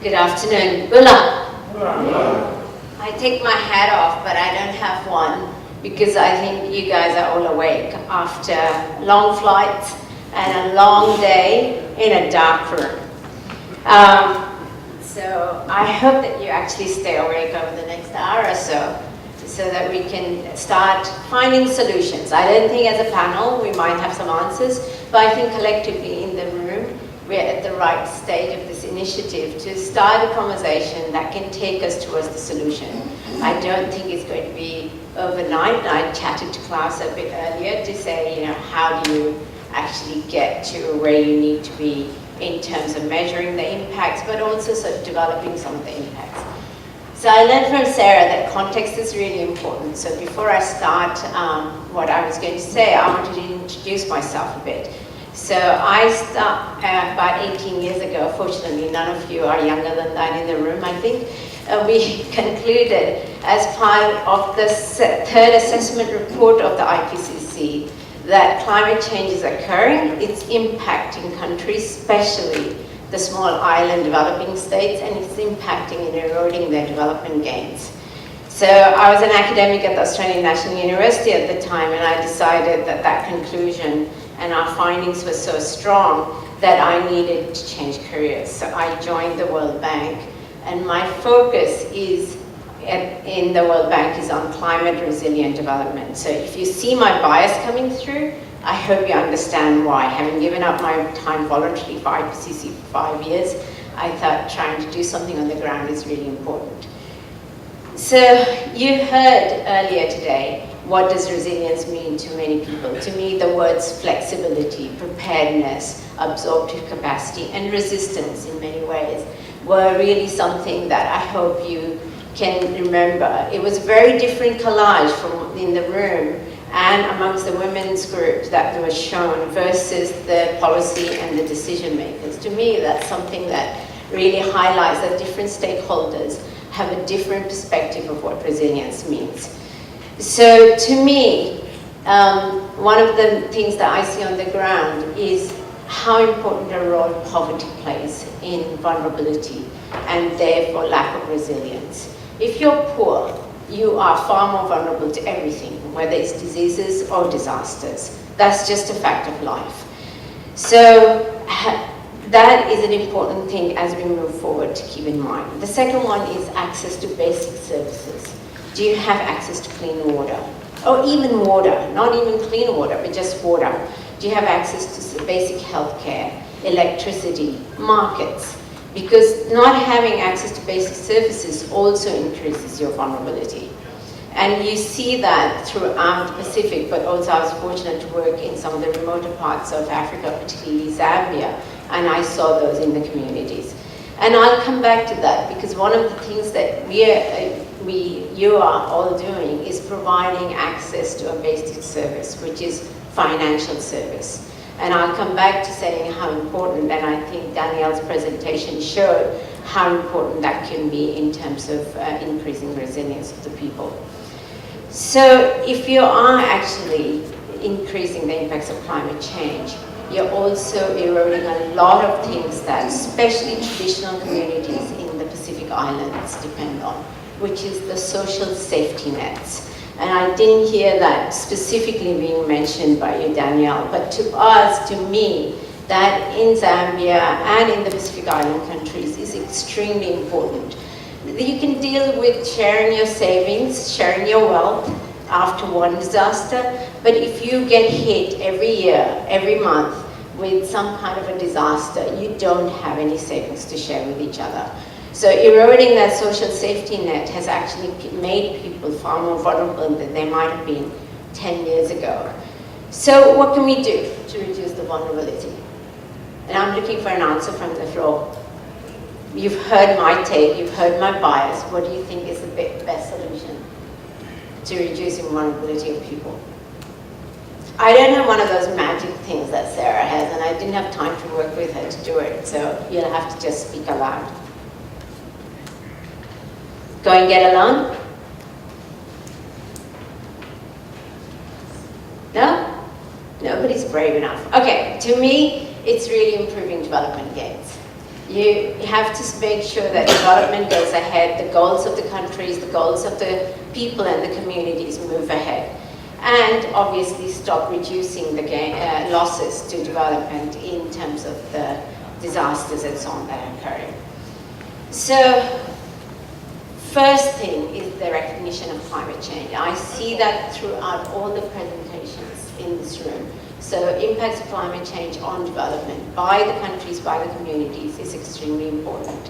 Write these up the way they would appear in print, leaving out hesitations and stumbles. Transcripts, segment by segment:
Good afternoon. Bula. I take my hat off, but I don't have one because I think you guys are all awake after long flights and a long day in a dark room. So I hope that you actually stay awake over the next hour or so that we can start finding solutions. I don't think as a panel we might have some answers, but I think collectively in the room we're at the right stage of this initiative to start a conversation that can take us towards the solution. I don't think it's going to be overnight. I chatted to Klaus a bit earlier to say, how do you actually get to where you need to be in terms of measuring the impacts, but also sort of developing some of the impacts. So I learned from Sarah that context is really important. So before I start what I was going to say, I wanted to introduce myself a bit. So I started about 18 years ago. Fortunately, none of you are younger than that in the room, I think. We concluded as part of the third assessment report of the IPCC that climate change is occurring, it's impacting countries, especially the small island developing states, and it's impacting and eroding their development gains. So I was an academic at the Australian National University at the time, and I decided that that conclusion and our findings were so strong that I needed to change careers. So I joined the World Bank, and my focus is in the World Bank is on climate resilient development. So if you see my bias coming through, I hope you understand why. Having given up my time voluntarily for IPCC for 5 years, I thought trying to do something on the ground is really important. So you heard earlier today, what does resilience mean to many people? To me, the words flexibility, preparedness, absorptive capacity, and resistance in many ways were really something that I hope you can remember. It was a very different collage from in the room and amongst the women's group that was shown versus the policy and the decision makers. To me, that's something that really highlights that different stakeholders have a different perspective of what resilience means. So to me, one of the things that I see on the ground is how important a role poverty plays in vulnerability and therefore lack of resilience. If you're poor, you are far more vulnerable to everything, whether it's diseases or disasters. That's just a fact of life. So that is an important thing as we move forward to keep in mind. The second one is access to basic services. Do you have access to clean water? Or even water, not even clean water, but just water. Do you have access to basic healthcare, electricity, markets? Because not having access to basic services also increases your vulnerability. And you see that throughout the Pacific, but also I was fortunate to work in some of the remoter parts of Africa, particularly Zambia, and I saw those in the communities. And I'll come back to that because one of the things that you are all doing is providing access to a basic service, which is financial service. And I'll come back to saying how important, and I think Danielle's presentation showed how important that can be in terms of increasing resilience of the people. So if you are actually increasing the impacts of climate change, you're also eroding a lot of things that especially traditional communities in the Pacific Islands depend on, which is the social safety nets. And I didn't hear that specifically being mentioned by you, Danielle, but to us, to me, that in Zambia and in the Pacific Island countries is extremely important. You can deal with sharing your savings, sharing your wealth after one disaster, but if you get hit every year, every month with some kind of a disaster, you don't have any savings to share with each other. So eroding that social safety net has actually made people far more vulnerable than they might have been 10 years ago. So what can we do to reduce the vulnerability? And I'm looking for an answer from the floor. You've heard my take, you've heard my bias. What do you think is the best solution to reducing vulnerability of people? I don't have one of those magic things that Sarah has, and I didn't have time to work with her to do it, so you'll have to just speak aloud. Go and get a loan? No? Nobody's brave enough. Okay, to me, it's really improving development gains. You have to make sure that development goes ahead, the goals of the countries, the goals of the people and the communities move ahead. And obviously stop reducing the losses to development in terms of the disasters and so on that are occurring. So, first thing is the recognition of climate change. I see that throughout all the presentations in this room. So impacts of climate change on development by the countries, by the communities is extremely important.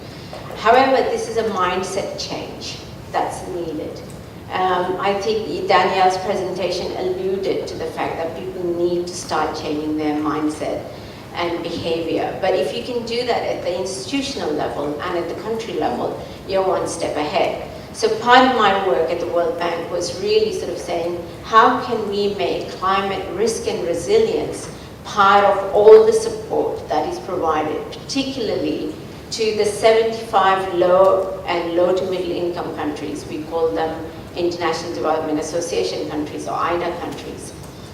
However, this is a mindset change that's needed. I think Danielle's presentation alluded to the fact that people need to start changing their mindset and behavior. But if you can do that at the institutional level and at the country level, you're one step ahead. So part of my work at the World Bank was really sort of saying, how can we make climate risk and resilience part of all the support that is provided, particularly to the 75 low and low to middle income countries. We call them International Development Association countries or IDA countries.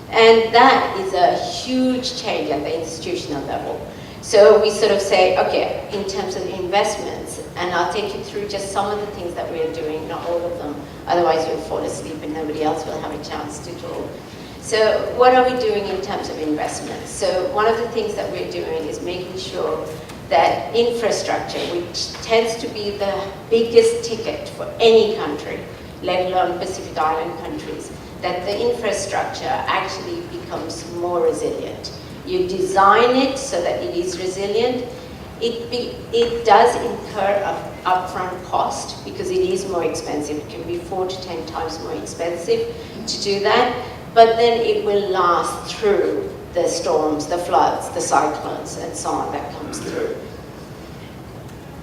And that is a huge change at the institutional level. So we sort of say, okay, in terms of investments, and I'll take you through just some of the things that we are doing, not all of them, otherwise you'll fall asleep and nobody else will have a chance to talk. So what are we doing in terms of investments? So one of the things that we're doing is making sure that infrastructure, which tends to be the biggest ticket for any country, let alone Pacific Island countries, that the infrastructure actually becomes more resilient. You design it so that it is resilient. It does incur an upfront cost because it is more expensive. It can be 4 to 10 times more expensive to do that, but then it will last through the storms, the floods, the cyclones, and so on that comes through.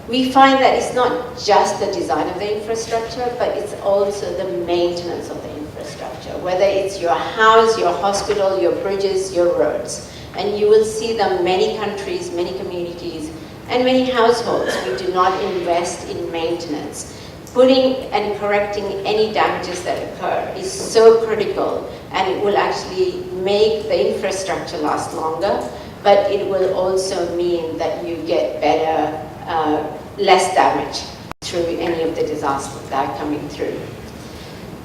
We find that it's not just the design of the infrastructure, but it's also the maintenance of the infrastructure, whether it's your house, your hospital, your bridges, your roads. And you will see that many countries, many communities, and many households, we do not invest in maintenance. Putting and correcting any damages that occur is so critical, and it will actually make the infrastructure last longer, but it will also mean that you get better, less damage through any of the disasters that are coming through.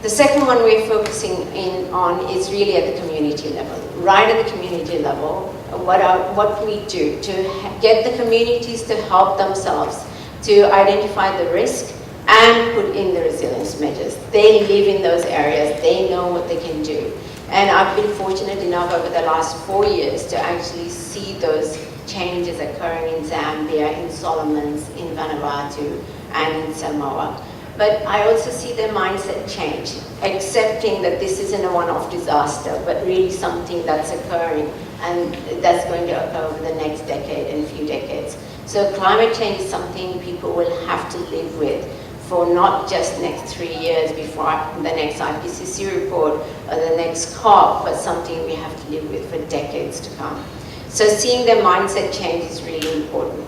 The second one we're focusing in on is really at the community level. Right at the community level, what we do to get the communities to help themselves to identify the risk and put in the resilience measures. They live in those areas, they know what they can do. And I've been fortunate enough over the last 4 years to actually see those changes occurring in Zambia, in Solomons, in Vanuatu, and in Samoa. But I also see their mindset change, accepting that this isn't a one-off disaster, but really something that's occurring and that's going to occur over the next decade and few decades. So climate change is something people will have to live with for not just next 3 years before the next IPCC report or the next COP, but something we have to live with for decades to come. So seeing their mindset change is really important.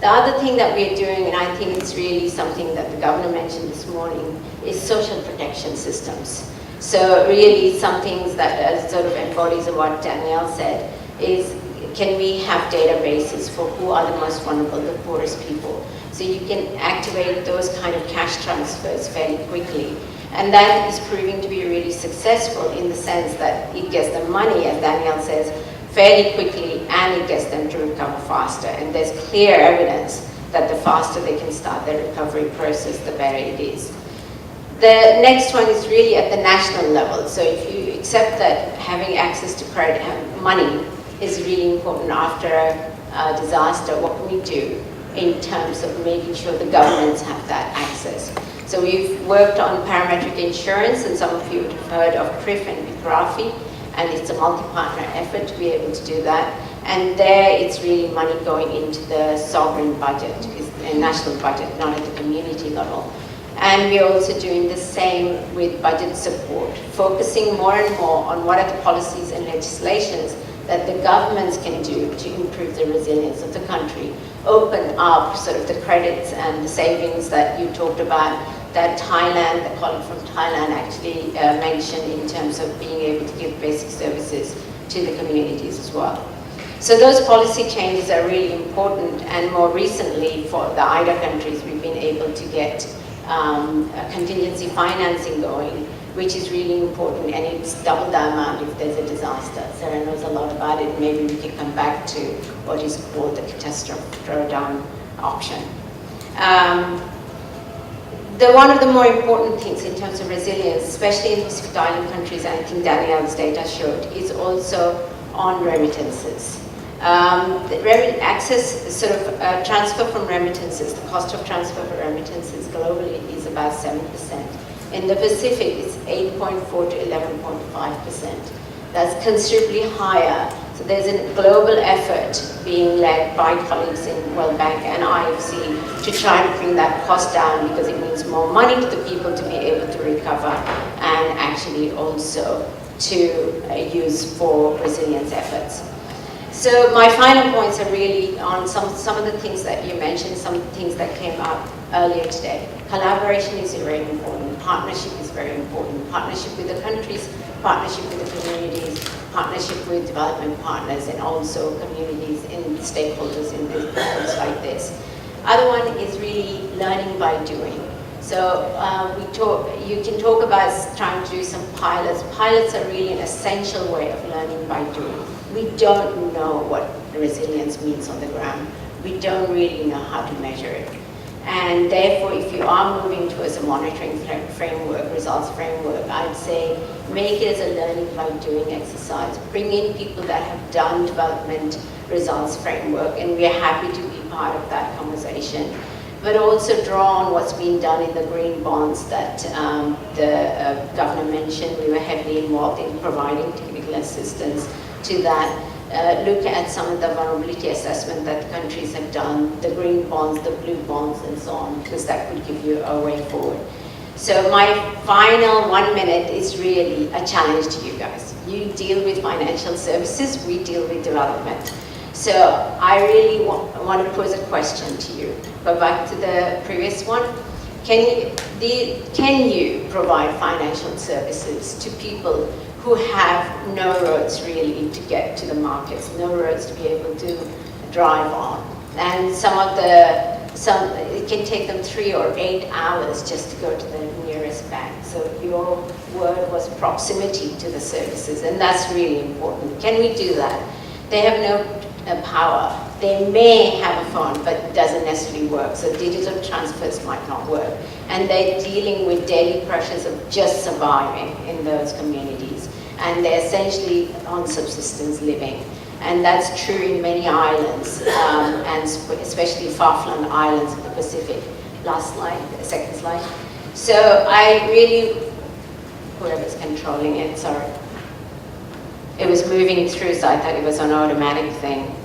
The other thing that we're doing, and I think it's really something that the governor mentioned this morning, is social protection systems. So really some things that sort of embodies of what Danielle said is, can we have databases for who are the most vulnerable, the poorest people? So you can activate those kind of cash transfers fairly quickly. And that is proving to be really successful in the sense that it gets them money, as Danielle says, fairly quickly, and it gets them to recover faster. And there's clear evidence that the faster they can start their recovery process, the better it is. The next one is really at the national level. So if you accept that having access to credit, money is really important after a disaster, what can we do in terms of making sure the governments have that access? So we've worked on parametric insurance, and some of you have heard of PRIF and BICRAFI, and it's a multi-partner effort to be able to do that. And there it's really money going into the sovereign budget, a national budget, not at the community level. And we're also doing the same with budget support, focusing more and more on what are the policies and legislations that the governments can do to improve the resilience of the country, open up sort of the credits and the savings that you talked about, that Thailand, the colleague from Thailand actually mentioned in terms of being able to give basic services to the communities as well. So those policy changes are really important, and more recently for the IDA countries, we've been able to get contingency financing going, which is really important, and it's double the amount if there's a disaster. Sarah knows a lot about it. Maybe we can come back to what is called the catastrophe drawdown option. One of the more important things in terms of resilience, especially in Pacific Island countries, and I think Danielle's data showed, is also on remittances. Transfer from remittances, the cost of transfer for remittances globally is about 7%. In the Pacific, it's 8.4 to 11.5%. That's considerably higher. So there's a global effort being led by colleagues in World Bank and IFC to try and bring that cost down, because it means more money to the people to be able to recover, and actually also to use for resilience efforts. So my final points are really on some of the things that you mentioned, some of the things that came up earlier today. Collaboration is very important. Partnership is very important. Partnership with the countries, partnership with the communities, partnership with development partners, and also communities and stakeholders in programs like this. Other one is really learning by doing. So you can talk about trying to do some pilots. Pilots are really an essential way of learning by doing. We don't know what resilience means on the ground. We don't really know how to measure it. And therefore, if you are moving towards a monitoring framework, results framework, I'd say make it as a learning by doing exercise. Bring in people that have done development results framework, and we are happy to be part of that conversation. But also draw on what's been done in the green bonds that the governor mentioned. We were heavily involved in providing technical assistance to that. Look at some of the vulnerability assessment that countries have done, the green bonds, the blue bonds, and so on, because that could give you a way forward. So my final 1 minute is really a challenge to you guys. You deal with financial services, we deal with development. So I really want to pose a question to you. Go back to the previous one. Can you provide financial services to people who have no roads really to get to the markets, no roads to be able to drive on? And it can take them 3 or 8 hours just to go to the nearest bank. So your word was proximity to the services, and that's really important. Can we do that? They have no power. They may have a phone, but it doesn't necessarily work. So digital transfers might not work. And they're dealing with daily pressures of just surviving in those communities. And they're essentially on subsistence living. And that's true in many islands, and especially far-flung islands of the Pacific. Last slide, second slide. So I really, whoever's controlling it, sorry. It was moving through, so I thought it was an automatic thing.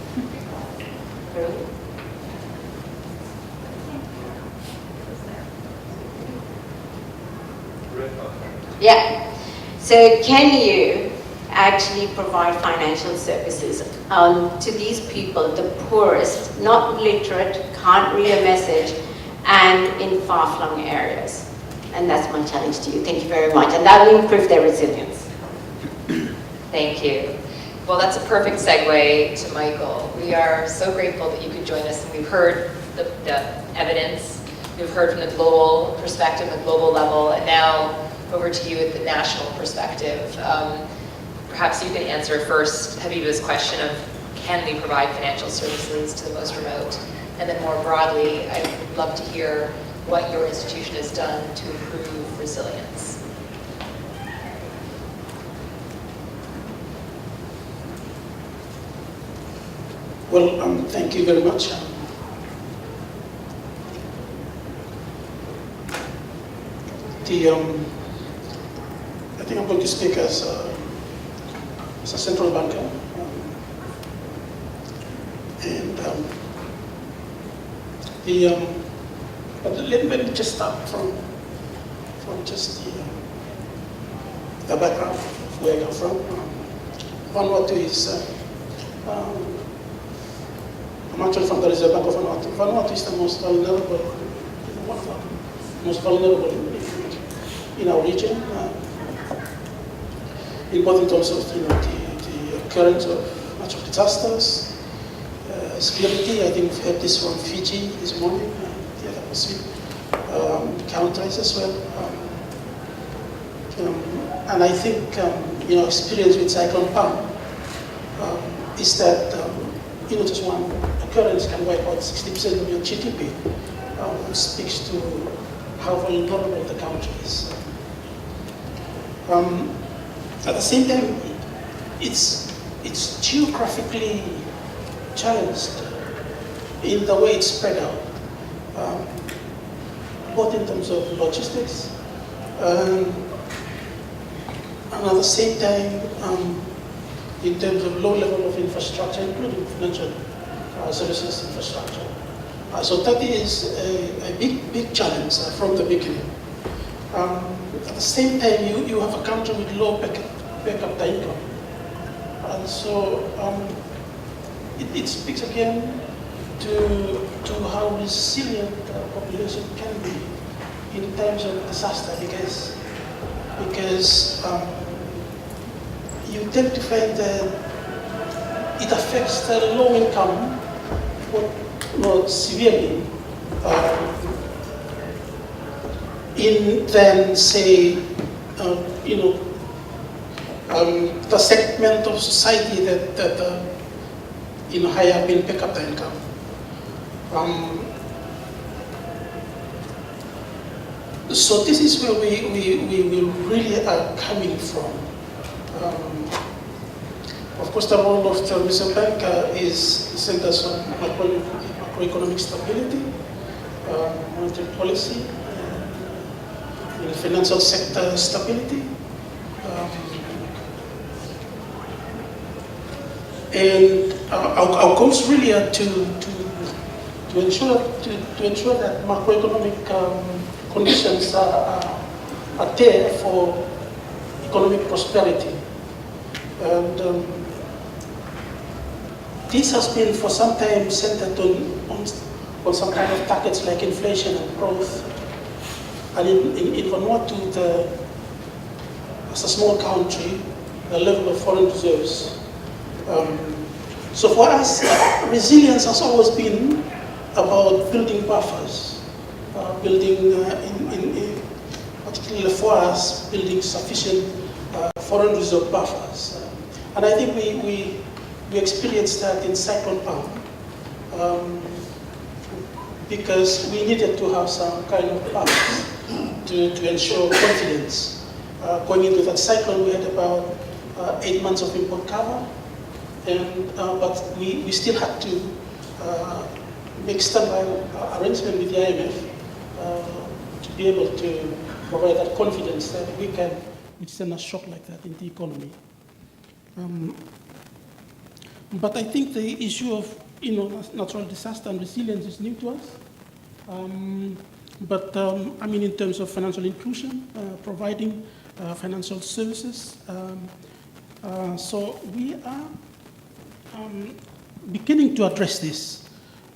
Yeah. So can you actually provide financial services to these people, the poorest, not literate, can't read a message, and in far-flung areas? And that's my challenge to you. Thank you very much. And that will improve their resilience. Thank you. Well, that's a perfect segue to Michael. We are so grateful that you could join us, and we've heard the evidence. We've heard from the global perspective, the global level, and now over to you at the national perspective. Perhaps you can answer first Habiba's question of, can we provide financial services to the most remote? And then more broadly, I'd love to hear what your institution has done to improve resilience. Well, thank you very much. I think I'm going to speak as a central banker. But let me just start from just the background where I come from. Vanuatu is I'm actually from the Reserve Bank of Vanuatu. Vanuatu is the most vulnerable, one of the most vulnerable in our region, in both in terms of the occurrence of natural disasters, security. I think we've heard this from Fiji this morning, the other Pacific countries as well. And I think experience with Cyclone Pam is that just one occurrence can wipe out 60% of your GDP, which speaks to how vulnerable the country is. At the same time, it's geographically challenged in the way it's spread out, both in terms of logistics and at the same time in terms of low level of infrastructure, including financial services infrastructure. So that is a big challenge from the beginning. At the same time, you have a country with low per capita income. And so it speaks again to how resilient the population can be in times of disaster, because you tend to find that it affects the low income more severely than say the segment of society that high up in per capita income. So this is where we really are coming from. Of course, the role of the Reserve Bank is centers on macroeconomic stability, monetary policy, financial sector stability, and our goals really are to ensure that macroeconomic conditions are there for economic prosperity. And this has been for some time centered on some kind of targets like inflation and growth. And in Vanuatu, as a small country, the level of foreign reserves. So for us, resilience has always been about building buffers, particularly for us, building sufficient foreign reserve buffers. And I think we experienced that in Cyclone Pam, because we needed to have some kind of buffers to ensure confidence. Going into that cyclone, we had about 8 months of import cover, but we still had to make standby arrangement with the IMF to be able to provide that confidence that we can withstand a shock like that in the economy. But I think the issue of natural disaster and resilience is new to us. But in terms of financial inclusion, providing financial services, so we are beginning to address this.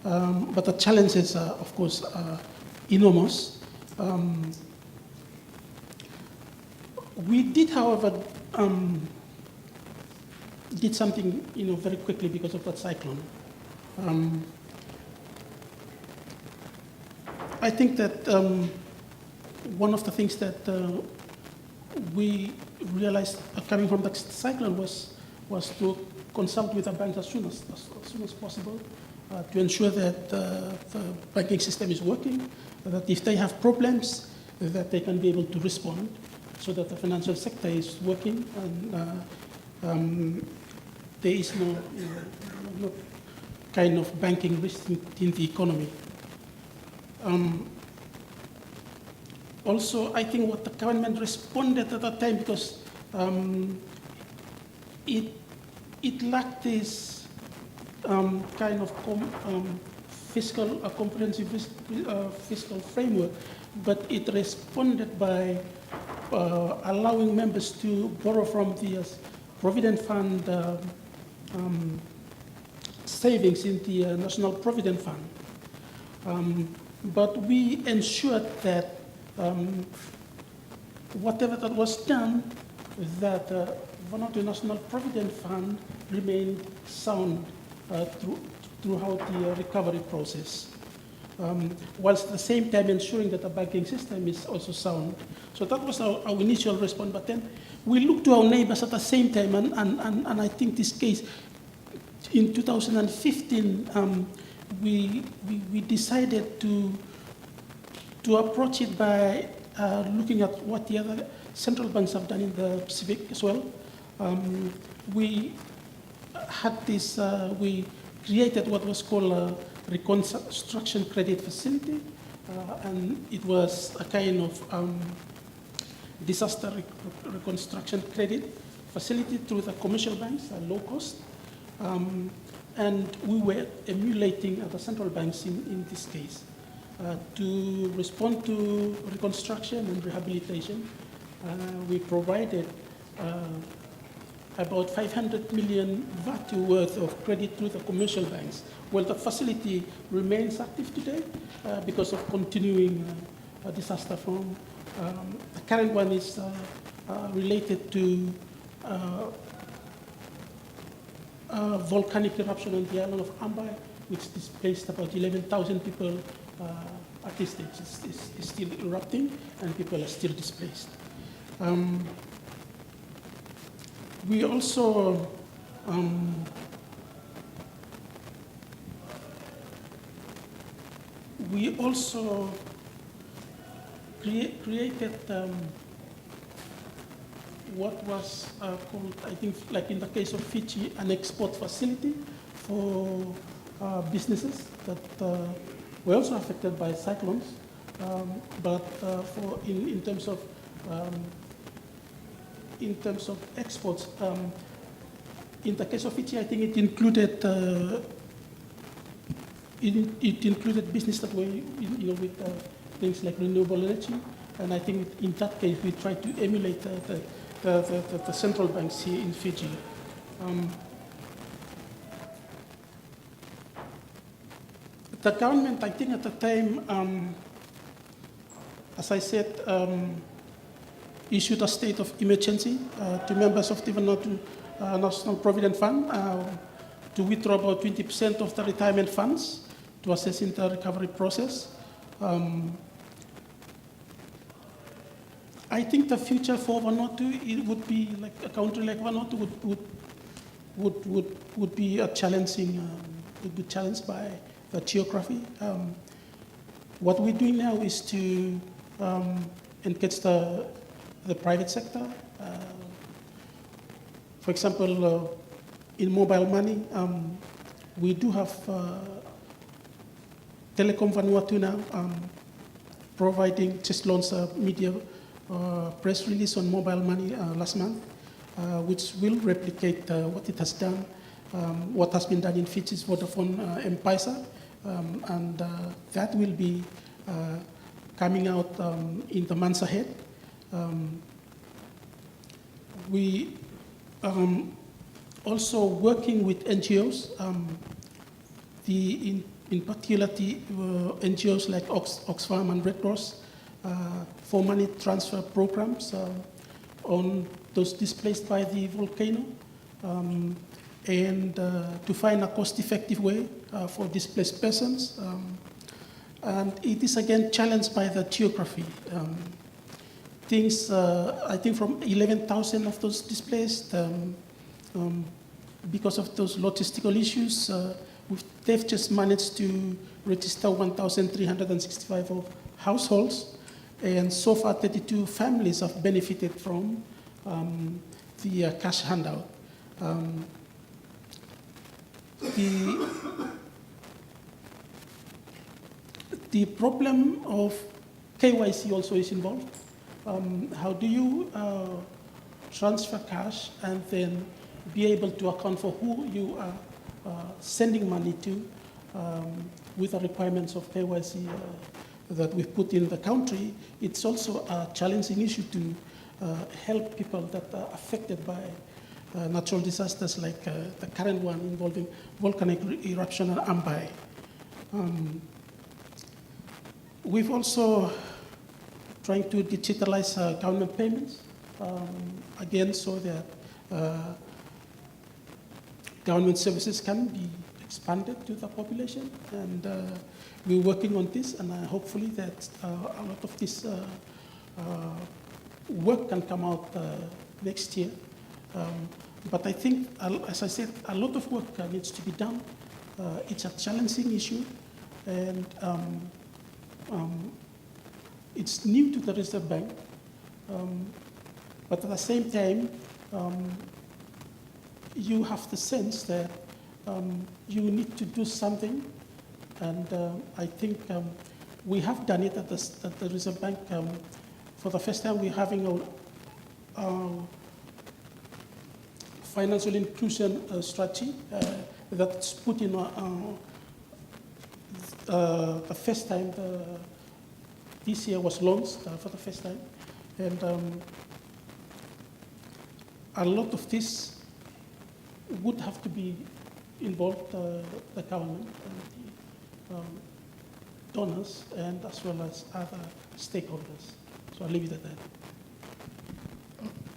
But the challenges are, of course, enormous. We did, however, did something, very quickly because of that cyclone. I think that one of the things that we realized coming from the cyclone was to consult with the banks as soon as possible to ensure that the banking system is working, that if they have problems, that they can be able to respond, so that the financial sector is working and there is no kind of banking risk in the economy. Also, I think what the government responded at that time, because it lacked this kind of comprehensive fiscal framework, but it responded by allowing members to borrow from the Provident Fund savings in the National Provident Fund. But we ensured that whatever that was done, that Vanuatu National Provident Fund remained sound throughout the recovery process, whilst at the same time ensuring that the banking system is also sound. So that was our initial response, but then we looked to our neighbors at the same time, and I think this case, in 2015, we decided to approach it by looking at what the other central banks have done in the Pacific as well. We had this, we created what was called a reconstruction credit facility, and it was a kind of disaster reconstruction credit facility through the commercial banks, low cost. And we were emulating the central banks in this case. To respond to reconstruction and rehabilitation, we provided about 500 million VAT worth of credit to the commercial banks. Well, the facility remains active today because of continuing disaster fund. The current one is related to volcanic eruption on the island of Ambai, which displaced about 11,000 people at this stage. It's still erupting and people are still displaced. We also created what was called, I think, like in the case of Fiji, an export facility for businesses that were also affected by cyclones, but in terms of exports, in the case of Fiji, I think it included business that were with things like renewable energy, and I think in that case we tried to emulate the central banks here in Fiji. The government, I think at the time, as I said, issued a state of emergency to members of the Vanuatu National Provident Fund to withdraw about 20% of the retirement funds to assist in the recovery process. I think the future for Vanuatu, it would be like a country like Vanuatu would be a challenging, would be challenged by the geography. What we're doing now is to engage the private sector. For example, in mobile money, we do have Telecom Vanuatu now providing, just launched a media press release on mobile money last month, which will replicate what it has done, what has been done in Fiji's Vodafone M-Pesa, and that will be coming out in the months ahead. We also working with NGOs, in particular the NGOs like Oxfam and Red Cross, for money transfer programs on those displaced by the volcano, and to find a cost-effective way for displaced persons. And it is again challenged by the geography. Things, I think from 11,000 of those displaced, because of those logistical issues, they've just managed to register 1,365 of households, and so far 32 families have benefited from the cash handout. The problem of KYC also is involved. How do you transfer cash and then be able to account for who you are sending money to with the requirements of KYC that we've put in the country? It's also a challenging issue to help people that are affected by natural disasters like the current one involving volcanic eruption at Ambai. We've also trying to digitalize government payments, again, so that government services can be expanded to the population, and we're working on this, and hopefully that a lot of this work can come out next year. But I think, as I said, a lot of work needs to be done. It's a challenging issue, and it's new to the Reserve Bank. But at the same time, you have the sense that you need to do something, and I think we have done it at the Reserve Bank. For the first time, we're having a financial inclusion strategy that's put in the first time this year was launched for the first time, and a lot of this would have to be involved the government and the donors, and as well as other stakeholders. So I'll leave it at that.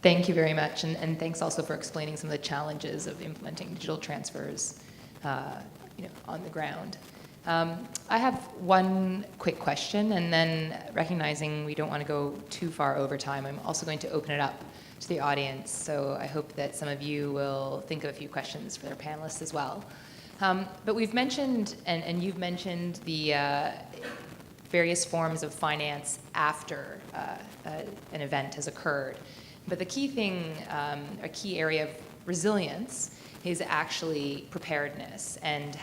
Thank you very much, and thanks also for explaining some of the challenges of implementing digital transfers on the ground. I have one quick question, and then recognizing we don't want to go too far over time, I'm also going to open it up to the audience. So I hope that some of you will think of a few questions for their panelists as well. But we've mentioned, and you've mentioned the various forms of finance after an event has occurred. But the key thing, a key area of resilience is actually preparedness and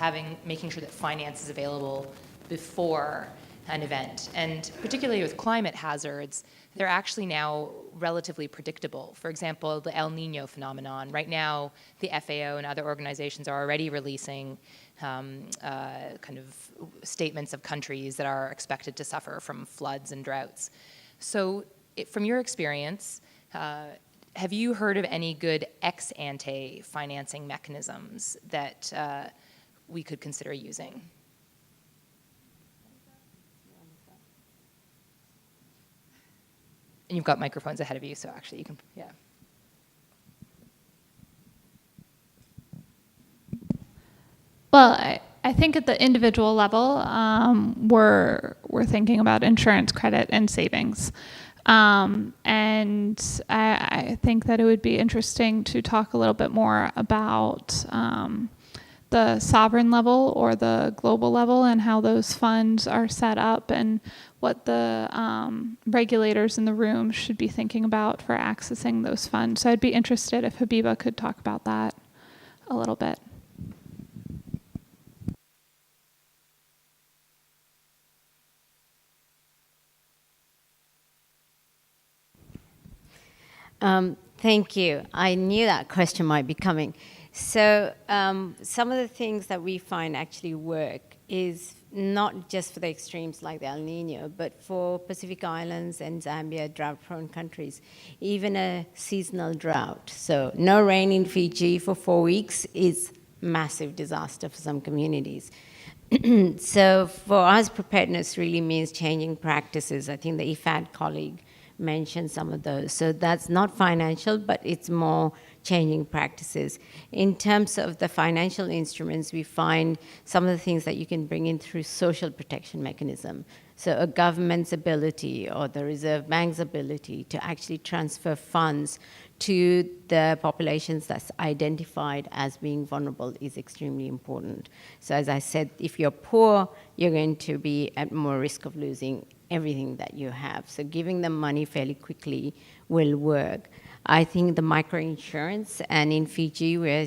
making sure that finance is available before an event. And particularly with climate hazards, they're actually now relatively predictable. For example, the El Nino phenomenon. Right now, the FAO and other organizations are already releasing kind of statements of countries that are expected to suffer from floods and droughts. So from your experience, have you heard of any good ex-ante financing mechanisms that we could consider using? And you've got microphones ahead of you, so actually you can, yeah. Well, I think at the individual level, we're thinking about insurance, credit, and savings. And I think that it would be interesting to talk a little bit more about the sovereign level or the global level and how those funds are set up and what the regulators in the room should be thinking about for accessing those funds. So I'd be interested if Habiba could talk about that a little bit. Thank you. I knew that question might be coming. So some of the things that we find actually work is not just for the extremes like the El Nino, but for Pacific Islands and Zambia, drought-prone countries, even a seasonal drought. So no rain in Fiji for 4 weeks is massive disaster for some communities. So for us, preparedness really means changing practices. I think the IFAD colleague mentioned some of those. So that's not financial, but it's more changing practices. In terms of the financial instruments, we find some of the things that you can bring in through social protection mechanism. So a government's ability or the Reserve Bank's ability to actually transfer funds to the populations that's identified as being vulnerable is extremely important. So as I said, if you're poor, you're going to be at more risk of losing everything that you have. So giving them money fairly quickly will work. I think the microinsurance, and in Fiji we're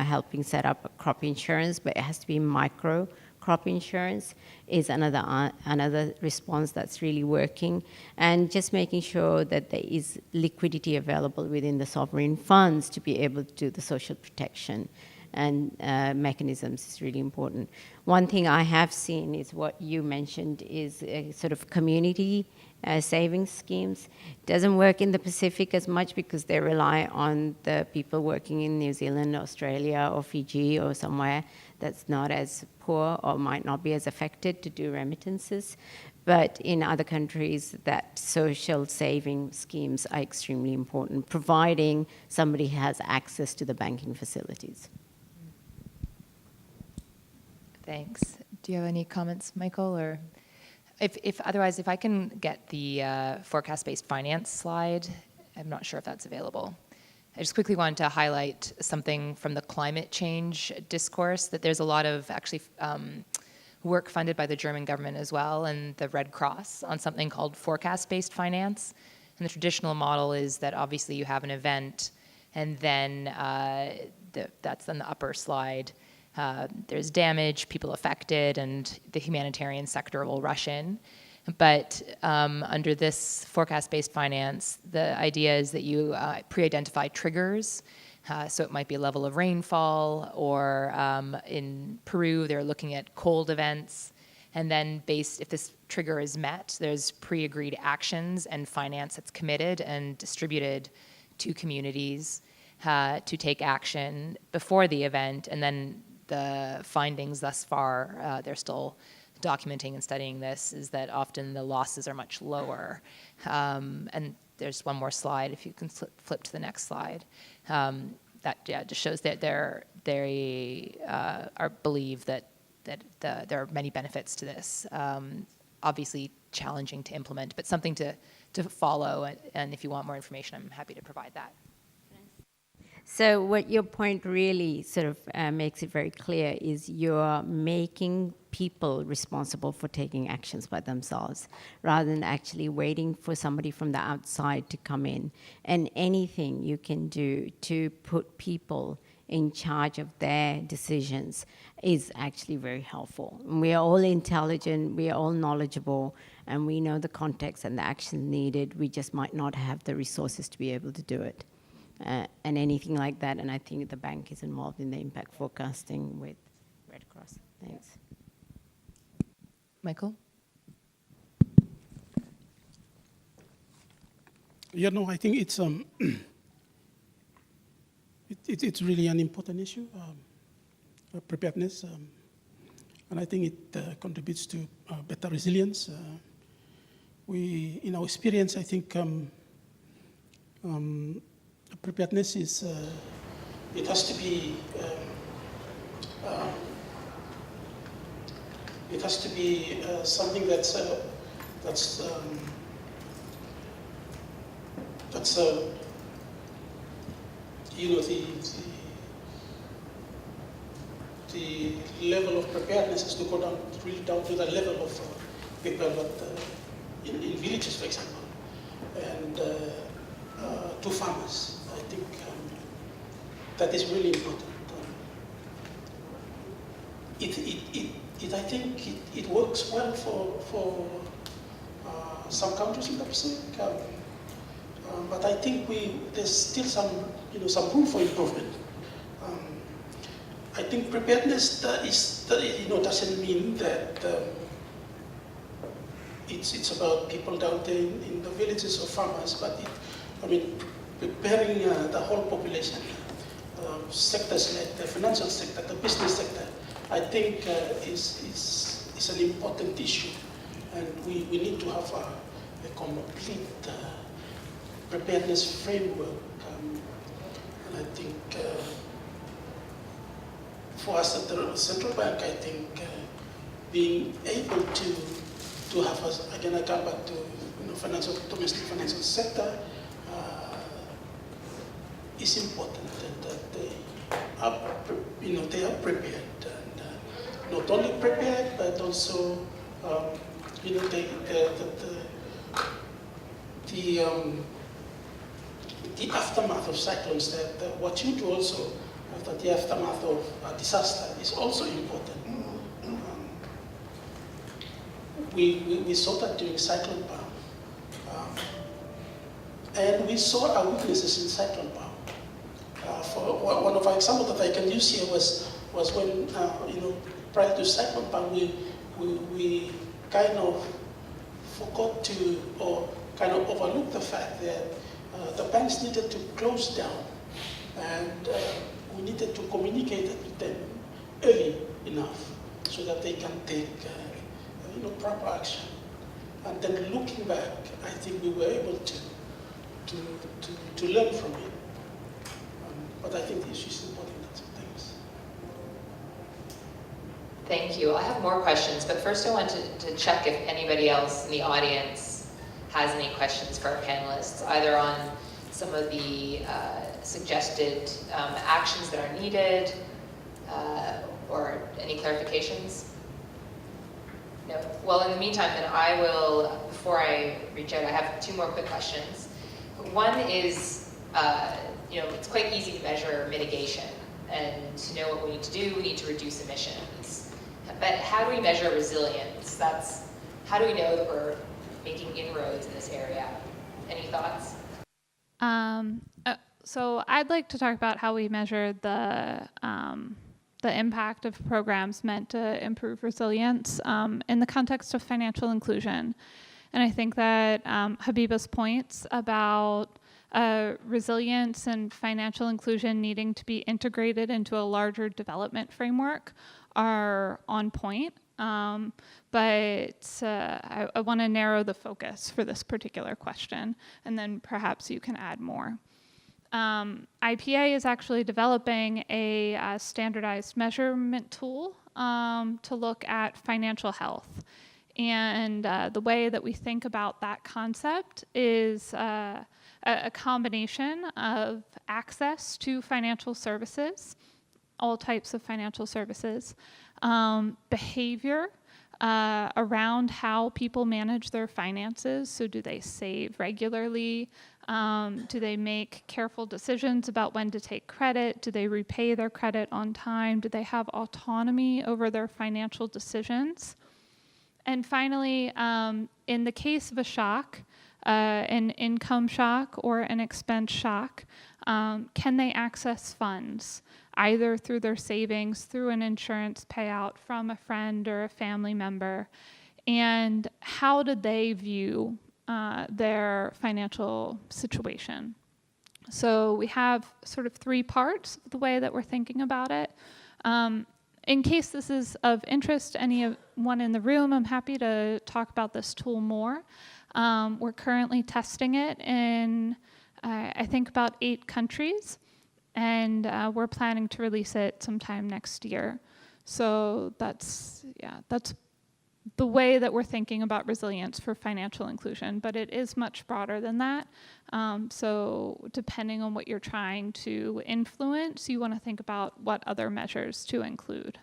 helping set up a crop insurance, but it has to be micro crop insurance, is another response that's really working. And just making sure that there is liquidity available within the sovereign funds to be able to do the social protection and mechanisms is really important. One thing I have seen is what you mentioned is a sort of community savings schemes. Doesn't work in the Pacific as much because they rely on the people working in New Zealand, Australia, or Fiji, or somewhere that's not as poor or might not be as affected to do remittances. But in other countries, that social saving schemes are extremely important, providing somebody has access to the banking facilities. Thanks. Do you have any comments, Michael? Or if otherwise, if I can get the forecast-based finance slide, I'm not sure if that's available. I just quickly wanted to highlight something from the climate change discourse, that there's a lot of actually work funded by the German government as well and the Red Cross on something called forecast-based finance. And the traditional model is that obviously you have an event, and then that's on the upper slide. There's damage, people affected, and the humanitarian sector will rush in. But under this forecast-based finance, the idea is that you pre-identify triggers. So it might be a level of rainfall, or in Peru, they're looking at cold events. And then if this trigger is met, there's pre-agreed actions and finance that's committed and distributed to communities to take action before the event. And then the findings thus far, they're still documenting and studying this, is that often the losses are much lower. And there's one more slide, if you can flip to the next slide. That just shows that they believe that there are many benefits to this. Obviously challenging to implement, but something to follow. And if you want more information, I'm happy to provide that. So what your point really sort of makes it very clear is you're making people responsible for taking actions by themselves, rather than actually waiting for somebody from the outside to come in. And anything you can do to put people in charge of their decisions is actually very helpful. We are all intelligent, we are all knowledgeable, and we know the context and the action needed. We just might not have the resources to be able to do it. And anything like that, and I think the bank is involved in the impact forecasting with Red Cross. Thanks. Michael? Yeah, no, I think it's it's really an important issue, preparedness, and I think it contributes to better resilience. In our experience, I think preparedness is it has to be something that's you know, the level of preparedness has to go down, really down to the level of people in villages, for example, and to farmers. I think that is really important. I think it works well for some countries in the Pacific, but I think there's still some room for improvement. I think preparedness doesn't mean that it's about people down there in the villages or farmers, but preparing the whole population, sectors like the financial sector, the business sector, I think is an important issue, and we need to have a complete preparedness framework. And I think for us at the central bank, I think being able to have us, again, I come back to domestic financial sector, is important, and that they are prepared, and not only prepared, but also the aftermath of cyclones. That what you do also after the aftermath of a disaster is also important. We saw that during Cyclone Palm, and we saw our weaknesses in Cyclone Palm. For one of our examples that I can use here was when prior to Cyclone Palm, we kind of forgot to, or kind of overlooked the fact that the banks needed to close down, and we needed to communicate with them early enough so that they can take proper action. And then looking back, I think we were able to learn from it. But I think the issue is important. Thanks. Thank you. I have more questions, but first I want to check if anybody else in the audience has any questions for our panelists, either on some of the suggested actions that are needed, or any clarifications? No. Well, in the meantime, then I will, before I reach out, I have two more quick questions. One is, it's quite easy to measure mitigation and to know what we need to do. We need to reduce emissions. But how do we measure resilience? How do we know that we're making inroads in this area? Any thoughts? So I'd like to talk about how we measure the impact of programs meant to improve resilience in the context of financial inclusion. And I think that Habiba's points about resilience and financial inclusion needing to be integrated into a larger development framework are on point. But I want to narrow the focus for this particular question, and then perhaps you can add more. IPA is actually developing a standardized measurement tool to look at financial health. And the way that we think about that concept is a combination of access to financial services, all types of financial services, behavior around how people manage their finances. So do they save regularly? Do they make careful decisions about when to take credit? Do they repay their credit on time? Do they have autonomy over their financial decisions? And finally, in the case of a shock, an income shock or an expense shock, can they access funds, either through their savings, through an insurance payout from a friend or a family member? And how do they view their financial situation? So we have sort of three parts of the way that we're thinking about it. In case this is of interest to anyone in the room, I'm happy to talk about this tool more. We're currently testing it in, I think, about 8 countries, and we're planning to release it sometime next year. So that's the way that we're thinking about resilience for financial inclusion, but it is much broader than that. So depending on what you're trying to influence, you want to think about what other measures to include.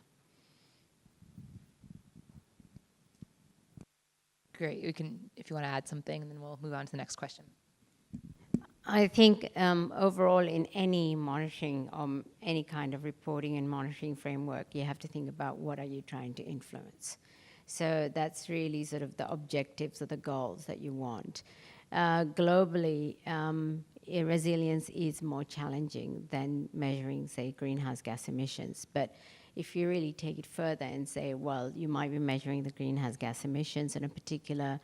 Great. You can, if you want to add something, and then we'll move on to the next question. I think overall in any monitoring, any kind of reporting and monitoring framework, you have to think about what are you trying to influence. So that's really sort of the objectives or the goals that you want. Globally, resilience is more challenging than measuring, say, greenhouse gas emissions. But if you really take it further and say, well, you might be measuring the greenhouse gas emissions in a particular,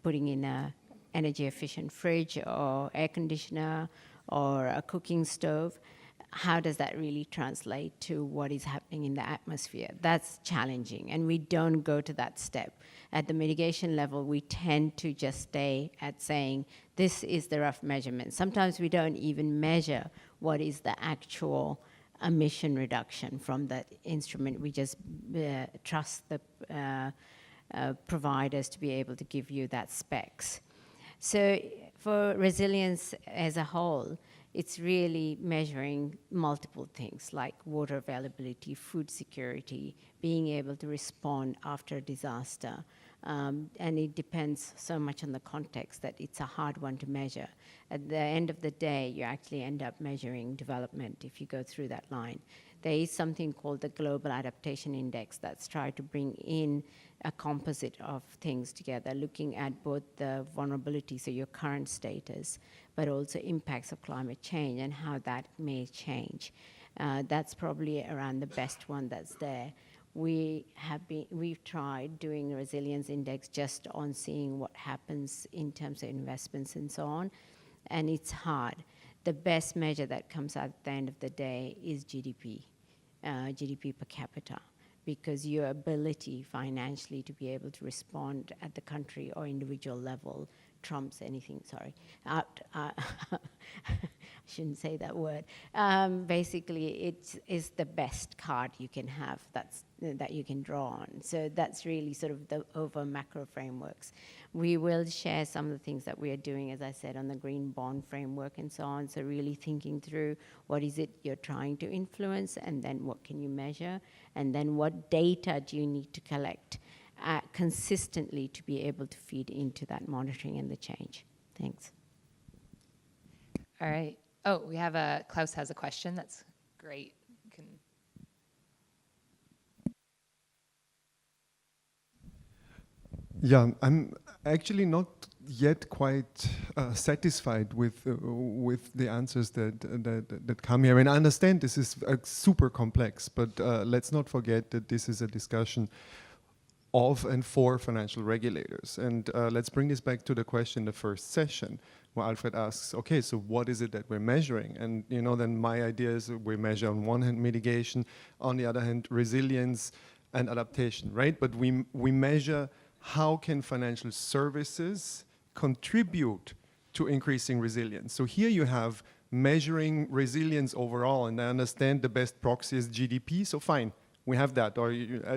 putting in a energy efficient fridge or air conditioner or a cooking stove, how does that really translate to what is happening in the atmosphere? That's challenging, and we don't go to that step. At the mitigation level, we tend to just stay at saying, this is the rough measurement. Sometimes we don't even measure what is the actual emission reduction from that instrument. We just trust the providers to be able to give you that specs. So for resilience as a whole, it's really measuring multiple things like water availability, food security, being able to respond after a disaster. And it depends so much on the context that it's a hard one to measure. At the end of the day, you actually end up measuring development if you go through that line. There is something called the Global Adaptation Index that's tried to bring in a composite of things together, looking at both the vulnerabilities, so your current status, but also impacts of climate change and how that may change. That's probably around the best one that's there. We've tried doing a resilience index just on seeing what happens in terms of investments and so on, and it's hard. The best measure that comes out at the end of the day is GDP, GDP per capita, because your ability financially to be able to respond at the country or individual level trumps anything, shouldn't say that word. Basically, it is the best card you can have that you can draw on. So that's really sort of the over macro frameworks. We will share some of the things that we are doing, as I said, on the green bond framework and so on. So really thinking through what is it you're trying to influence, and then what can you measure, and then what data do you need to collect consistently to be able to feed into that monitoring and the change. Thanks. All right. Oh, we have Klaus has a question. That's great. Yeah, I'm actually not yet quite satisfied with the answers that come here. And I understand this is super complex, but let's not forget that this is a discussion of and for financial regulators. And let's bring this back to the question in the first session, where Alfred asks, okay, so what is it that we're measuring? And then my idea is we measure on one hand mitigation, on the other hand resilience and adaptation, right? But we measure how can financial services contribute to increasing resilience. So here you have measuring resilience overall, and I understand the best proxy is GDP, so fine. We have that, or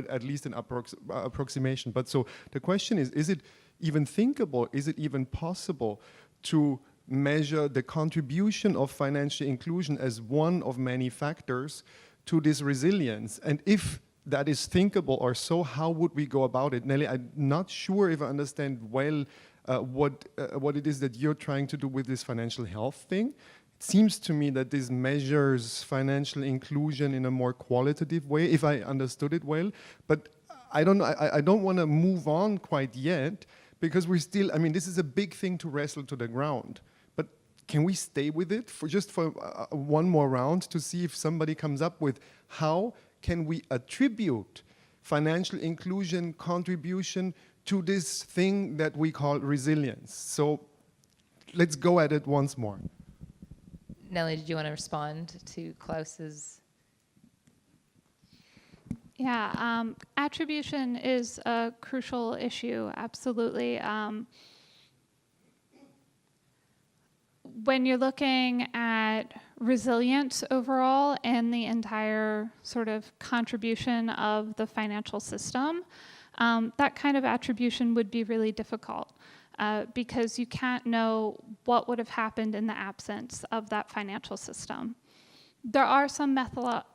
at least an approximation. But so the question is it even thinkable, is it even possible to measure the contribution of financial inclusion as one of many factors to this resilience? And if that is thinkable or so, how would we go about it? Nelly, I'm not sure if I understand well what it is that you're trying to do with this financial health thing. It seems to me that this measures financial inclusion in a more qualitative way, if I understood it well. But I don't want to move on quite yet, because we're still, this is a big thing to wrestle to the ground. But can we stay with it for one more round to see if somebody comes up with how can we attribute financial inclusion contribution to this thing that we call resilience? So let's go at it once more. Nelly, did you want to respond to Klaus's? Yeah, attribution is a crucial issue, absolutely. When you're looking at resilience overall and the entire sort of contribution of the financial system, that kind of attribution would be really difficult. Because you can't know what would have happened in the absence of that financial system. There are some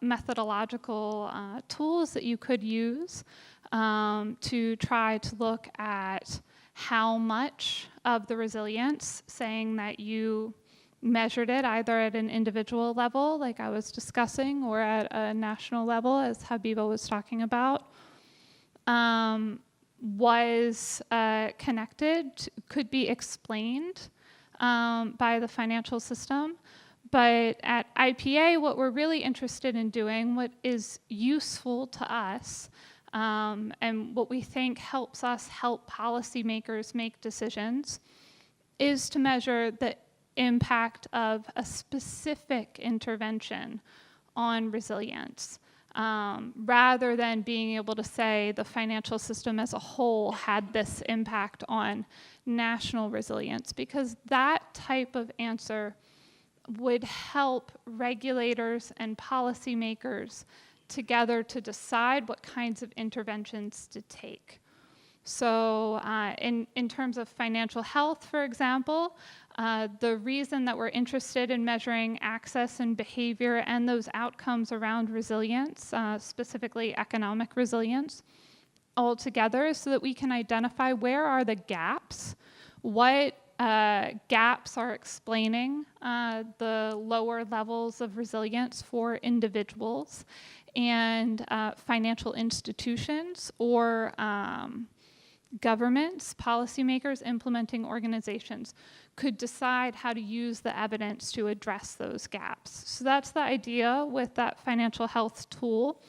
methodological tools that you could use to try to look at how much of the resilience, saying that you measured it either at an individual level, like I was discussing, or at a national level, as Habiba was talking about, was connected, could be explained by the financial system. But at IPA, what we're really interested in doing, what is useful to us, and what we think helps us help policymakers make decisions, is to measure the impact of a specific intervention on resilience. Rather than being able to say the financial system as a whole had this impact on national resilience, because that type of answer would help regulators and policymakers together to decide what kinds of interventions to take. So in terms of financial health, for example, the reason that we're interested in measuring access and behavior and those outcomes around resilience, specifically economic resilience, all together is so that we can identify where are the gaps, what gaps are explaining the lower levels of resilience for individuals, and financial institutions or governments, policymakers, implementing organizations could decide how to use the evidence to address those gaps. So that's the idea with that financial health tool.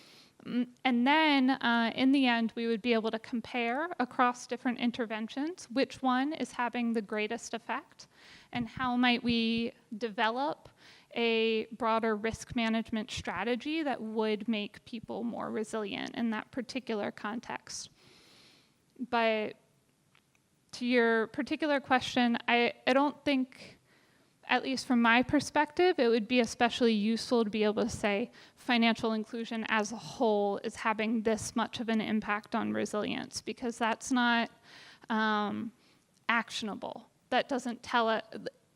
And then in the end, we would be able to compare across different interventions which one is having the greatest effect, and how might we develop a broader risk management strategy that would make people more resilient in that particular context. But to your particular question, I don't think, at least from my perspective, it would be especially useful to be able to say financial inclusion as a whole is having this much of an impact on resilience, because that's not actionable. That doesn't tell it.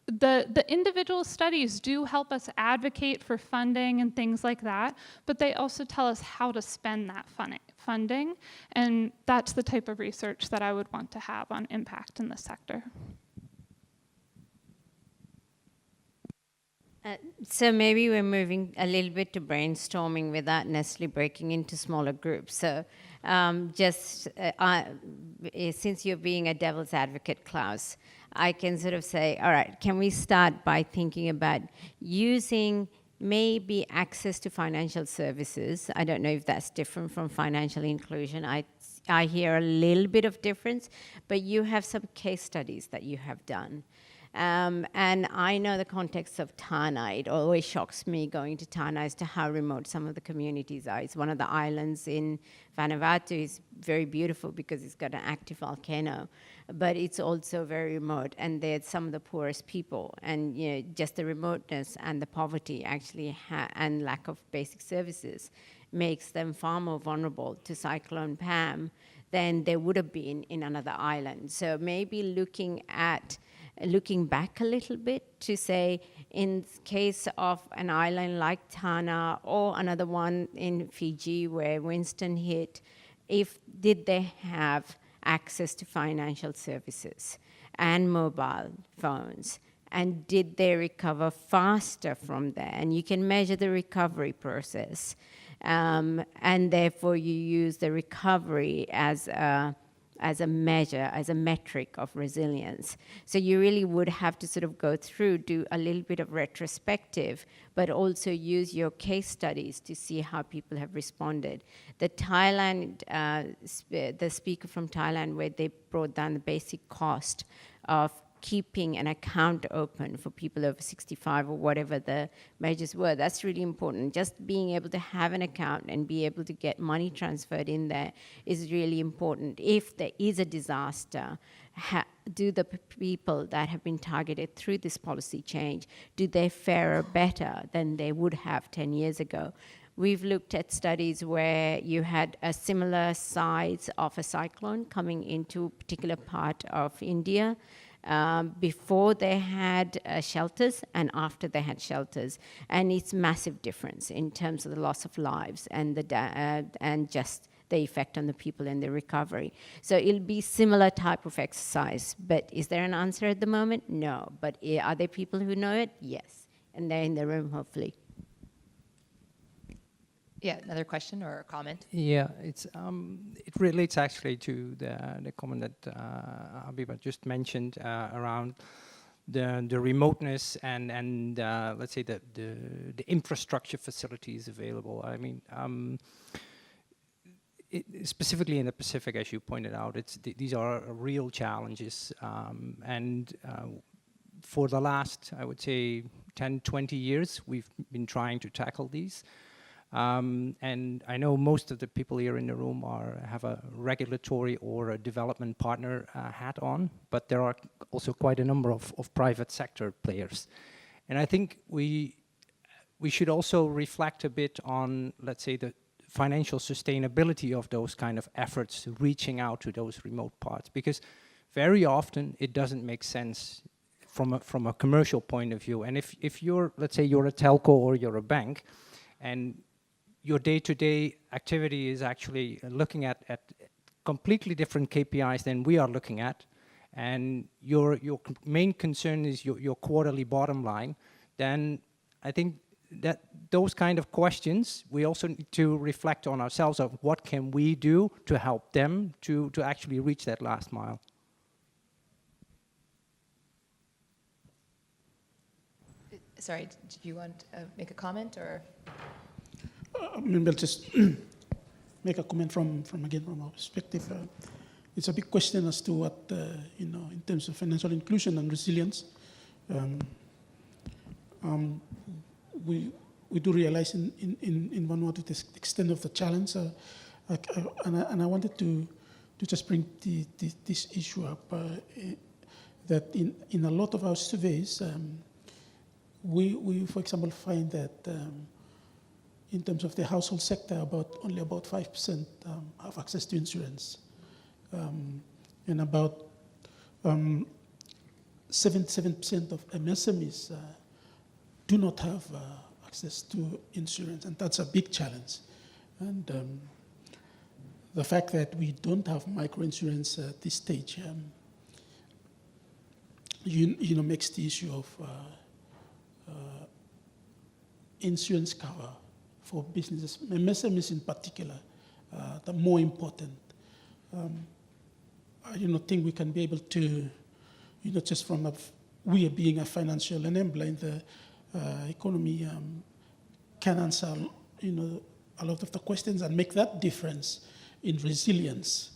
The individual studies do help us advocate for funding and things like that, but they also tell us how to spend that funding, and that's the type of research that I would want to have on impact in the sector. So maybe we're moving a little bit to brainstorming without necessarily breaking into smaller groups. So since you're being a devil's advocate, Klaus, I can sort of say, all right, can we start by thinking about using maybe access to financial services? I don't know if that's different from financial inclusion. I hear a little bit of difference, but you have some case studies that you have done. And I know the context of Tana. It always shocks me going to Tana as to how remote some of the communities are. It's one of the islands in Vanuatu. It's very beautiful because it's got an active volcano, but it's also very remote, and they're some of the poorest people. And just the remoteness and the poverty actually and lack of basic services makes them far more vulnerable to Cyclone Pam than they would have been in another island. So maybe looking back a little bit to say, in case of an island like Tana or another one in Fiji where Winston hit, did they have access to financial services and mobile phones? And did they recover faster from there? And you can measure the recovery process. And therefore you use the recovery as a measure, as a metric of resilience. So you really would have to sort of go through, do a little bit of retrospective, but also use your case studies to see how people have responded. The speaker from Thailand, where they brought down the basic cost of keeping an account open for people over 65 or whatever the measures were. That's really important. Just being able to have an account and be able to get money transferred in there is really important. If there is a disaster, do the people that have been targeted through this policy change, do they fare better than they would have 10 years ago? We've looked at studies where you had a similar size of a cyclone coming into a particular part of India, before they had shelters and after they had shelters, and it's massive difference in terms of the loss of lives and and just the effect on the people and the recovery. So it'll be similar type of exercise, but is there an answer at the moment? No, but are there people who know it? Yes, and they're in the room hopefully. Yeah, another question or a comment? Yeah, it relates actually to the comment that Habiba just mentioned around the remoteness and let's say the infrastructure facilities available. I mean, specifically in the Pacific, as you pointed out, these are real challenges, and for the last, I would say, 10, 20 years, we've been trying to tackle these. And I know most of the people here in the room have a regulatory or a development partner hat on, but there are also quite a number of private sector players. And I think we should also reflect a bit on, let's say, the financial sustainability of those kind of efforts, reaching out to those remote parts, because very often it doesn't make sense from a commercial point of view. And if you're, let's say you're a telco or you're a bank, and your day-to-day activity is actually looking at completely different KPIs than we are looking at, and your main concern is your quarterly bottom line, then I think that those kind of questions, we also need to reflect on ourselves of what can we do to help them to actually reach that last mile. Sorry, did you want to make a comment or? Maybe I'll just make a comment from our perspective. It's a big question as to what, in terms of financial inclusion and resilience. We do realize in Vanuatu the extent of the challenge, and I wanted to just bring this issue up, that in a lot of our surveys, we, for example, find that in terms of the household sector, only about 5% have access to insurance. And about 77% of MSMEs do not have access to insurance, and that's a big challenge. And the fact that we don't have microinsurance at this stage, makes the issue of insurance cover for businesses, MSMEs in particular, the more important. I think we can be able to, just from we being a financial enabler in the economy, can answer, a lot of the questions and make that difference in resilience.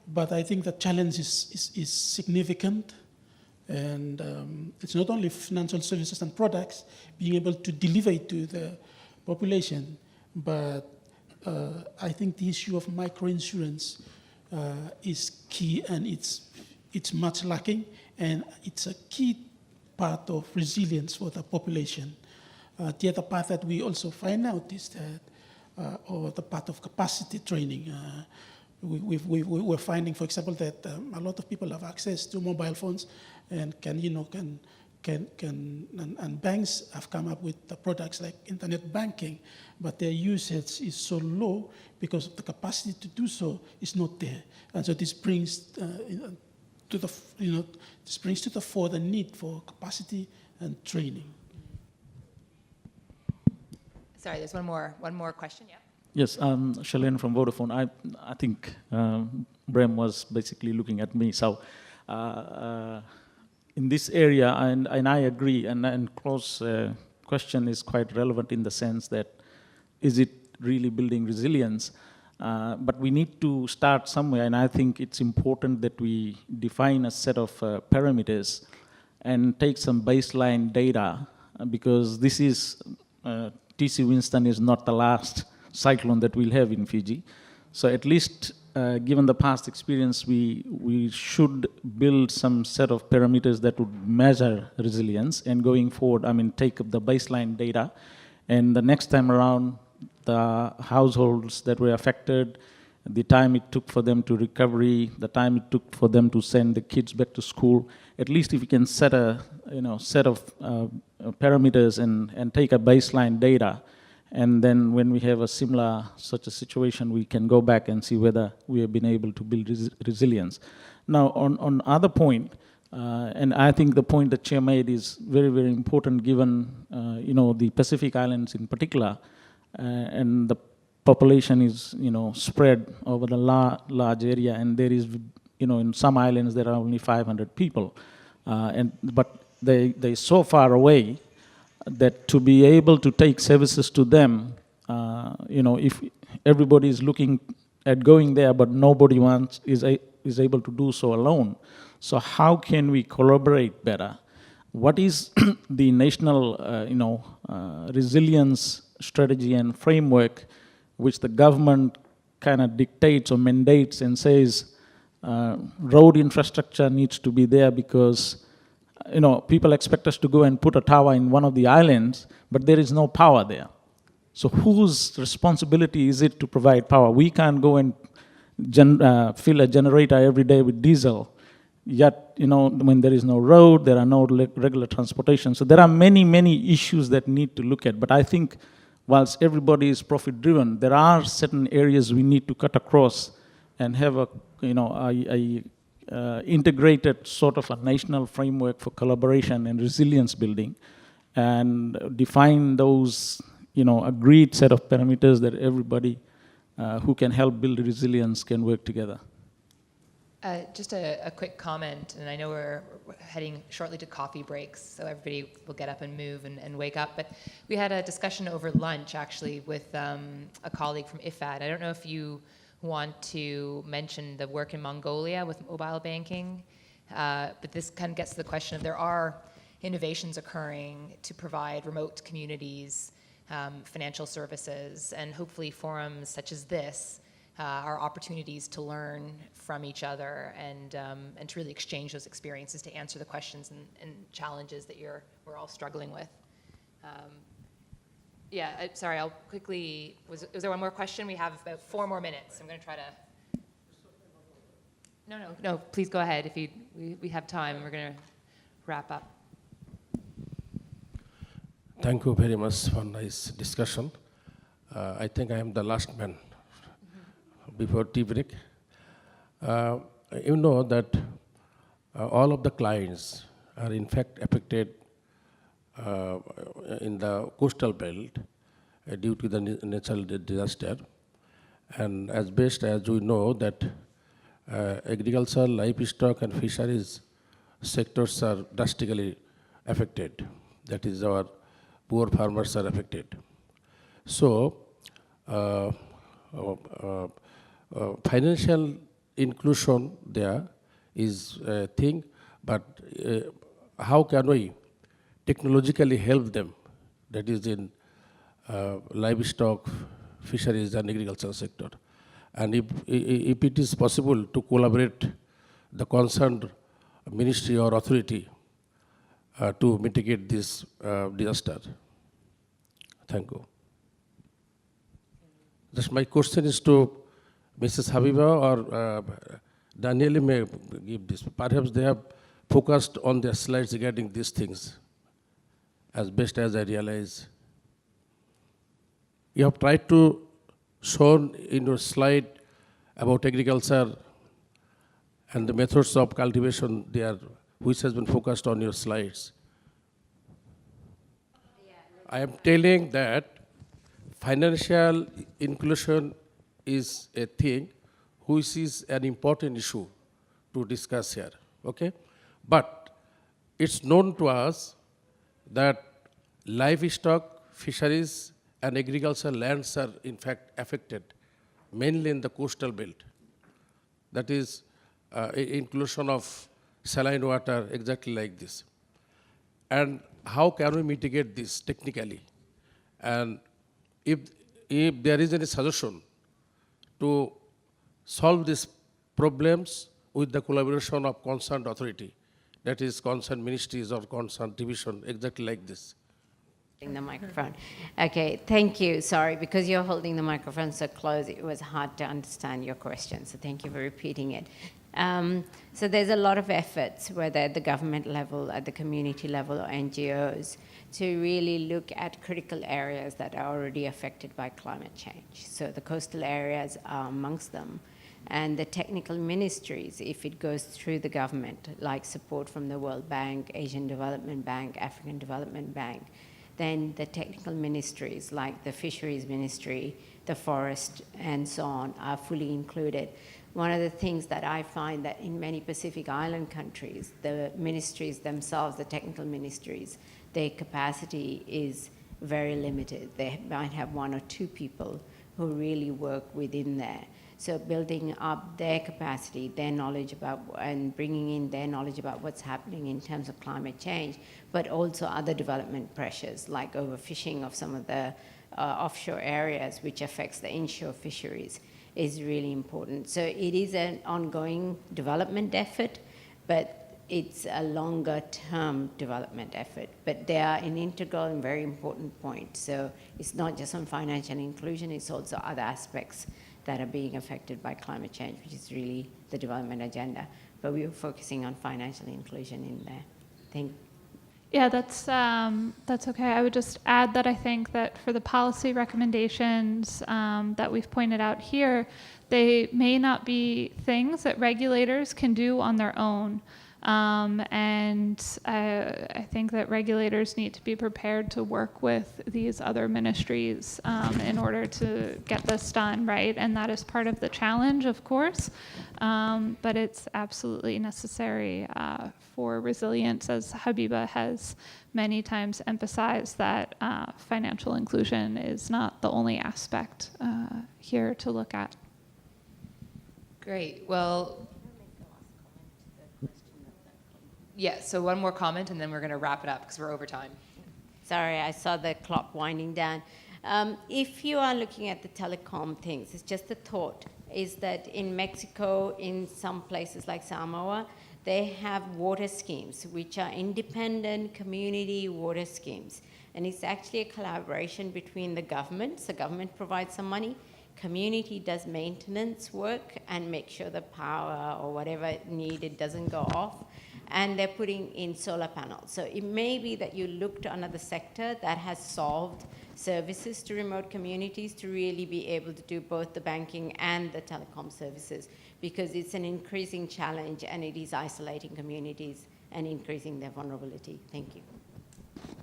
But I think the challenge is significant, and it's not only financial services and products being able to deliver it to the population, but I think the issue of microinsurance is key, and it's much lacking, and it's a key part of resilience for the population. The other part that we also find out is that, or the part of capacity training. We're finding, for example, that a lot of people have access to mobile phones and and banks have come up with the products like internet banking, but their usage is so low because the capacity to do so is not there. And so this brings to the fore the need for capacity and training. Sorry, there's one more question. Yeah. Yes, Shalene from Vodafone. I think Brem was basically looking at me. So in this area, and I agree, and Klaus' question is quite relevant in the sense that, is it really building resilience? But we need to start somewhere, and I think it's important that we define a set of parameters and take some baseline data, because this is, TC Winston is not the last cyclone that we'll have in Fiji. So at least, given the past experience, we should build some set of parameters that would measure resilience, and going forward, take up the baseline data, and the next time around, the households that were affected, the time it took for them to recovery, the time it took for them to send the kids back to school. At least if we can set a set of parameters and take a baseline data, and then when we have such a situation, we can go back and see whether we have been able to build resilience. Now, on other point, and I think the point that Chair made is very, very important, given the Pacific Islands in particular, and the population is spread over the large area, and there is in some islands there are only 500 people, but they're so far away that to be able to take services to them, if everybody is looking at going there, but nobody is able to do so alone. So how can we collaborate better? What is the national, resilience strategy and framework which the government kind of dictates or mandates and says road infrastructure needs to be there because people expect us to go and put a tower in one of the islands, but there is no power there. So whose responsibility is it to provide power? We can't go and fill a generator every day with diesel, yet when there is no road, there are no regular transportation. So there are many, many issues that need to look at. But I think whilst everybody is profit-driven, there are certain areas we need to cut across and have a integrated sort of a national framework for collaboration and resilience building, and define those agreed set of parameters that everybody who can help build resilience can work together. Just a quick comment, and I know we're heading shortly to coffee breaks, so everybody will get up and move and wake up, but we had a discussion over lunch actually with a colleague from IFAD. I don't know if you want to mention the work in Mongolia with mobile banking, but this kind of gets to the question of there are innovations occurring to provide remote communities financial services, and hopefully forums such as this are opportunities to learn from each other and to really exchange those experiences to answer the questions and challenges that we're all struggling with. Yeah, sorry, I'll quickly, was there one more question? We have about 4 more minutes. I'm going to try to. No, please go ahead. If we have time, we're going to wrap up. Thank you very much for nice discussion. I think I am the last man before tea break. You know that all of the clients are in fact affected in the coastal belt due to the natural disaster. And as best as we know that agriculture, livestock and fisheries sectors are drastically affected. That is, our poor farmers are affected. So financial inclusion there is a thing, but how can we technologically help them? That is in livestock, fisheries and agriculture sector. And if it is possible to collaborate the concerned ministry or authority to mitigate this disaster. Thank you. Just my question is to Mrs. Habiba or Danielle may give this. Perhaps they have focused on their slides regarding these things, as best as I realize. You have tried to show in your slide about agriculture and the methods of cultivation there, which has been focused on your slides. I am telling that financial inclusion is a thing which is an important issue to discuss here, okay? But it's known to us that livestock, fisheries, and agricultural lands are in fact affected, mainly in the coastal belt. That is inclusion of saline water, exactly like this. And how can we mitigate this technically? And if there is any suggestion to solve these problems with the collaboration of concerned authority, that is concerned ministries or concerned division, exactly like this. The microphone. Okay, thank you. Sorry, because you're holding the microphone so close, it was hard to understand your question. So thank you for repeating it. So there's a lot of efforts, whether at the government level, at the community level, or NGOs, to really look at critical areas that are already affected by climate change. So the coastal areas are amongst them. And the technical ministries, if it goes through the government, like support from the World Bank, Asian Development Bank, African Development Bank, then the technical ministries like the fisheries ministry, the forest, and so on are fully included. One of the things that I find that in many Pacific Island countries, the ministries themselves, the technical ministries, their capacity is very limited. They might have 1 or 2 people who really work within there. So building up their capacity, their knowledge about, and bringing in their knowledge about what's happening in terms of climate change, but also other development pressures like overfishing of some of the offshore areas, which affects the inshore fisheries, is really important. So it is an ongoing development effort, but it's a longer term development effort. But they are an integral and very important point. So it's not just on financial inclusion, it's also other aspects that are being affected by climate change, which is really the development agenda. But we were focusing on financial inclusion in there. Yeah, that's okay. I would just add that I think that for the policy recommendations that we've pointed out here, they may not be things that regulators can do on their own. And I think that regulators need to be prepared to work with these other ministries in order to get this done, right? And that is part of the challenge, of course, but it's absolutely necessary for resilience, as Habiba has many times emphasized, that financial inclusion is not the only aspect here to look at. Great. Well, yeah, so one more comment and then we're going to wrap it up because we're over time. Sorry, I saw the clock winding down. If you are looking at the telecom things, it's just a thought, is that in Mexico, in some places like Samoa, they have water schemes, which are independent community water schemes. And it's actually a collaboration between the government. So government provides some money, community does maintenance work and make sure the power or whatever needed doesn't go off. And they're putting in solar panels. So it may be that you look to another sector that has solved services to remote communities to really be able to do both the banking and the telecom services, because it's an increasing challenge and it is isolating communities and increasing their vulnerability. Thank you.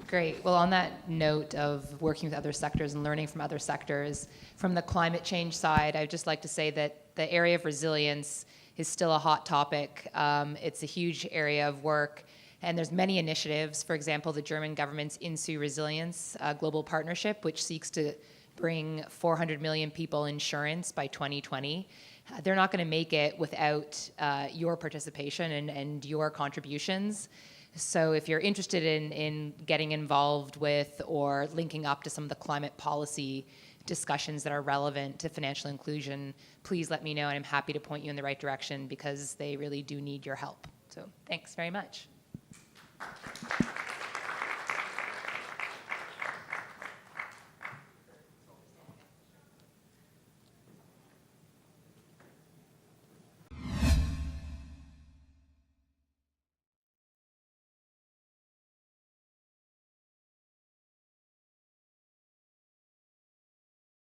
Great. Well, on that note of working with other sectors and learning from other sectors, from the climate change side, I'd just like to say that the area of resilience is still a hot topic. It's a huge area of work, and there's many initiatives. For example, the German government's INSU Resilience Global Partnership, which seeks to bring 400 million people insurance by 2020. They're not going to make it without your participation and your contributions. So if you're interested in getting involved with or linking up to some of the climate policy discussions that are relevant to financial inclusion, please let me know, and I'm happy to point you in the right direction because they really do need your help. So thanks very much.